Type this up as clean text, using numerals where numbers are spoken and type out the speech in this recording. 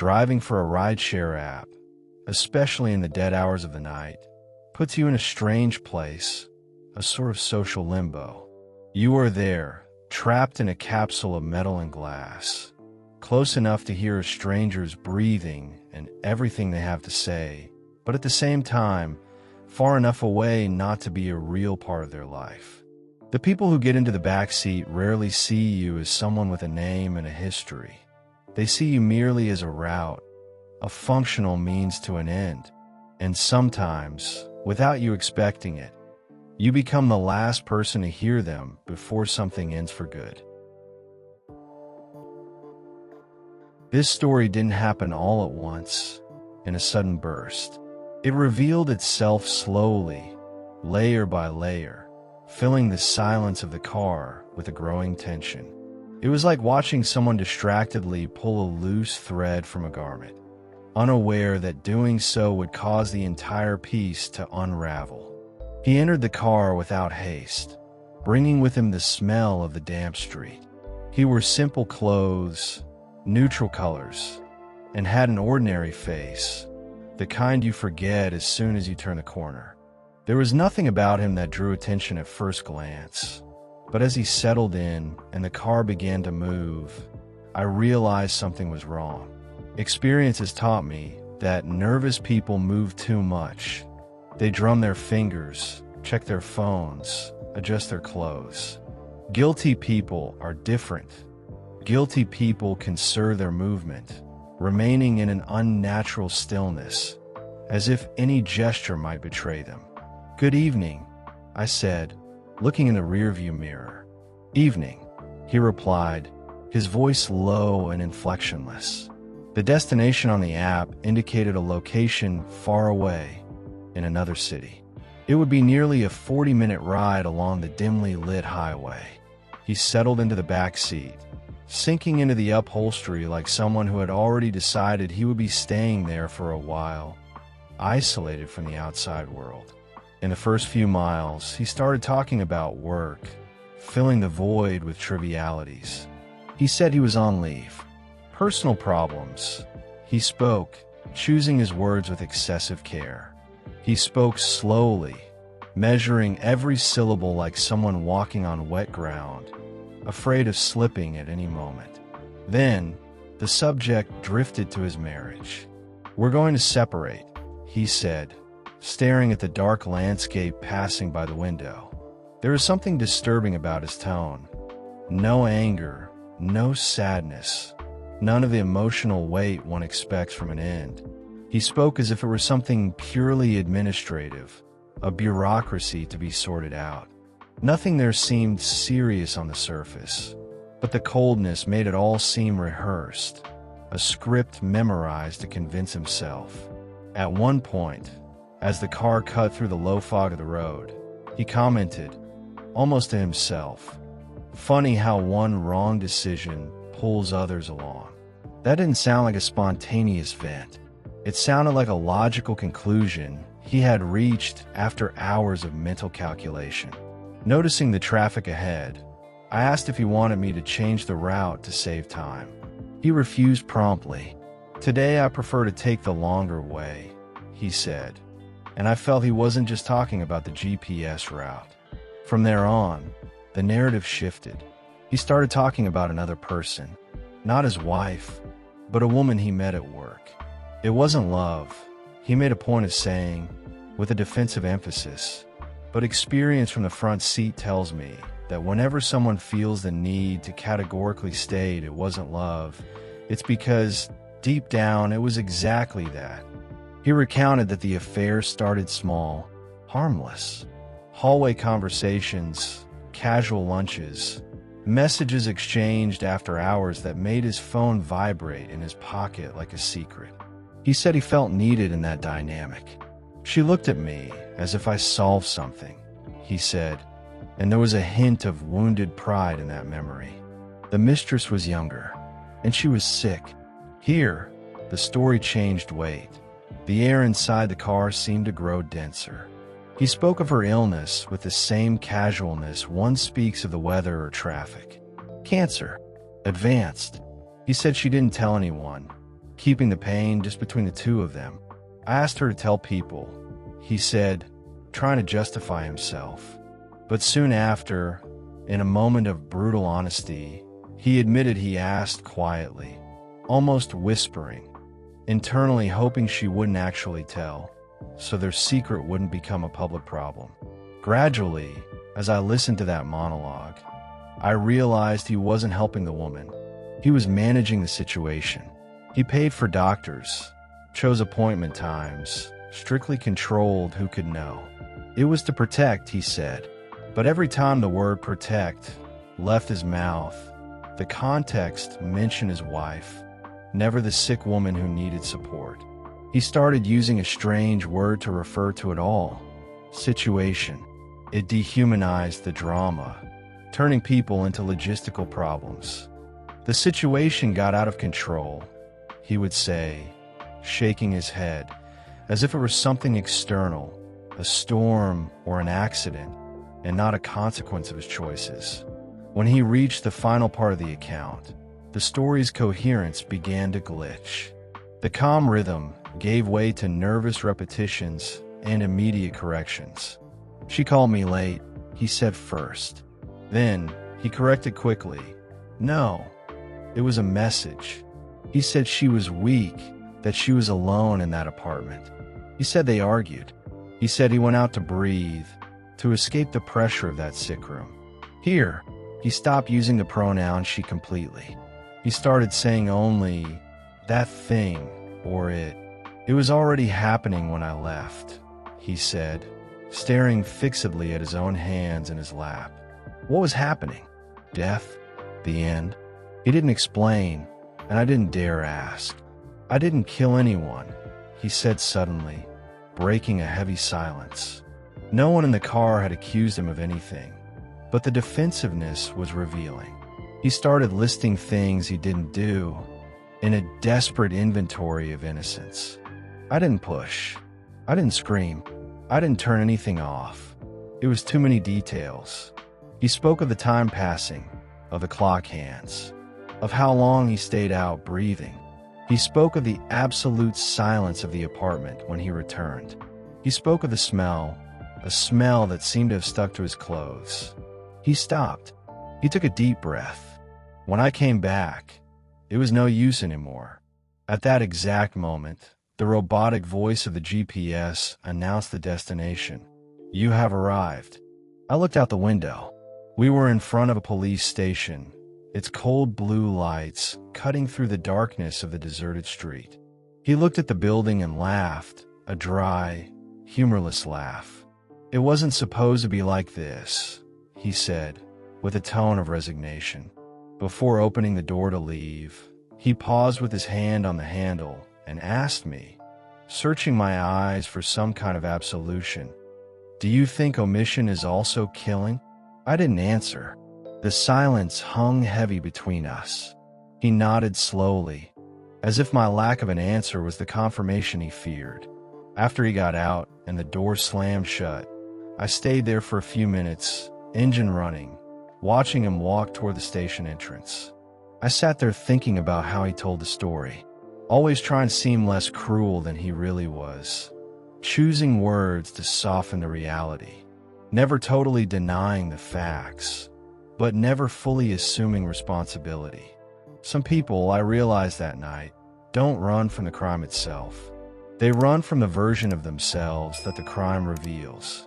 Driving for a rideshare app, especially in the dead hours of the night, puts you in a strange place, a sort of social limbo. You are there, trapped in a capsule of metal and glass, close enough to hear a stranger's breathing and everything they have to say, but at the same time, far enough away not to be a real part of their life. The people who get into the back seat rarely see you as someone with a name and a history. They see you merely as a route, a functional means to an end, and sometimes, without you expecting it, you become the last person to hear them before something ends for good. This story didn't happen all at once, in a sudden burst. It revealed itself slowly, layer by layer, filling the silence of the car with a growing tension. It was like watching someone distractedly pull a loose thread from a garment, unaware that doing so would cause the entire piece to unravel. He entered the car without haste, bringing with him the smell of the damp street. He wore simple clothes, neutral colors, and had an ordinary face, the kind you forget as soon as you turn the corner. There was nothing about him that drew attention at first glance, but as he settled in and the car began to move, I realized something was wrong. Experience has taught me that nervous people move too much. They drum their fingers, check their phones, adjust their clothes. Guilty people are different. Guilty people conserve their movement, remaining in an unnatural stillness, as if any gesture might betray them. "Good evening," I said, looking in the rearview mirror. "Evening," he replied, his voice low and inflectionless. The destination on the app indicated a location far away, in another city. It would be nearly a 40-minute ride along the dimly lit highway. He settled into the back seat, sinking into the upholstery like someone who had already decided he would be staying there for a while, isolated from the outside world. In the first few miles, he started talking about work, filling the void with trivialities. He said he was on leave. Personal problems. He spoke, choosing his words with excessive care. He spoke slowly, measuring every syllable like someone walking on wet ground, afraid of slipping at any moment. Then, the subject drifted to his marriage. "We're going to separate," he said, staring at the dark landscape passing by the window. There was something disturbing about his tone. No anger, no sadness, none of the emotional weight one expects from an end. He spoke as if it were something purely administrative, a bureaucracy to be sorted out. Nothing there seemed serious on the surface, but the coldness made it all seem rehearsed, a script memorized to convince himself. At one point, as the car cut through the low fog of the road, he commented, almost to himself, "Funny how one wrong decision pulls others along." That didn't sound like a spontaneous vent. It sounded like a logical conclusion he had reached after hours of mental calculation. Noticing the traffic ahead, I asked if he wanted me to change the route to save time. He refused promptly. "Today I prefer to take the longer way," he said, and I felt he wasn't just talking about the GPS route. From there on, the narrative shifted. He started talking about another person, not his wife, but a woman he met at work. It wasn't love, he made a point of saying, with a defensive emphasis, but experience from the front seat tells me that whenever someone feels the need to categorically state it wasn't love, it's because, deep down, it was exactly that. He recounted that the affair started small, harmless. Hallway conversations, casual lunches, messages exchanged after hours that made his phone vibrate in his pocket like a secret. He said he felt needed in that dynamic. "She looked at me as if I solved something," he said, and there was a hint of wounded pride in that memory. The mistress was younger, and she was sick. Here, the story changed weight. The air inside the car seemed to grow denser. He spoke of her illness with the same casualness one speaks of the weather or traffic. "Cancer. Advanced." He said she didn't tell anyone, keeping the pain just between the two of them. I asked her to tell people, he said, trying to justify himself. But soon after, in a moment of brutal honesty, he admitted he asked quietly, almost whispering, internally hoping she wouldn't actually tell, so their secret wouldn't become a public problem. Gradually, as I listened to that monologue, I realized he wasn't helping the woman. He was managing the situation. He paid for doctors, chose appointment times, strictly controlled who could know. It was to protect, he said. But every time the word protect left his mouth, the context mentioned his wife, never the sick woman who needed support. He started using a strange word to refer to it all: situation. It dehumanized the drama, turning people into logistical problems. The situation got out of control, he would say, shaking his head, as if it were something external, a storm or an accident, and not a consequence of his choices. When he reached the final part of the account, the story's coherence began to glitch. The calm rhythm gave way to nervous repetitions and immediate corrections. She called me late, he said first. Then, he corrected quickly. No, it was a message. He said she was weak, that she was alone in that apartment. He said they argued. He said he went out to breathe, to escape the pressure of that sick room. Here, he stopped using the pronoun she completely. He started saying only, that thing, or it. It was already happening when I left, he said, staring fixedly at his own hands in his lap. What was happening? Death? The end? He didn't explain, and I didn't dare ask. I didn't kill anyone, he said suddenly, breaking a heavy silence. No one in the car had accused him of anything, but the defensiveness was revealing. He started listing things he didn't do in a desperate inventory of innocence. I didn't push. I didn't scream. I didn't turn anything off. It was too many details. He spoke of the time passing, of the clock hands, of how long he stayed out breathing. He spoke of the absolute silence of the apartment when he returned. He spoke of the smell, a smell that seemed to have stuck to his clothes. He stopped. He took a deep breath. When I came back, it was no use anymore. At that exact moment, the robotic voice of the GPS announced the destination. You have arrived. I looked out the window. We were in front of a police station, its cold blue lights cutting through the darkness of the deserted street. He looked at the building and laughed, a dry, humorless laugh. It wasn't supposed to be like this, he said, with a tone of resignation. Before opening the door to leave, he paused with his hand on the handle and asked me, searching my eyes for some kind of absolution, do you think omission is also killing? I didn't answer. The silence hung heavy between us. He nodded slowly, as if my lack of an answer was the confirmation he feared. After he got out and the door slammed shut, I stayed there for a few minutes, engine running, watching him walk toward the station entrance. I sat there thinking about how he told the story, always trying to seem less cruel than he really was, choosing words to soften the reality, never totally denying the facts, but never fully assuming responsibility. Some people, I realized that night, don't run from the crime itself. They run from the version of themselves that the crime reveals.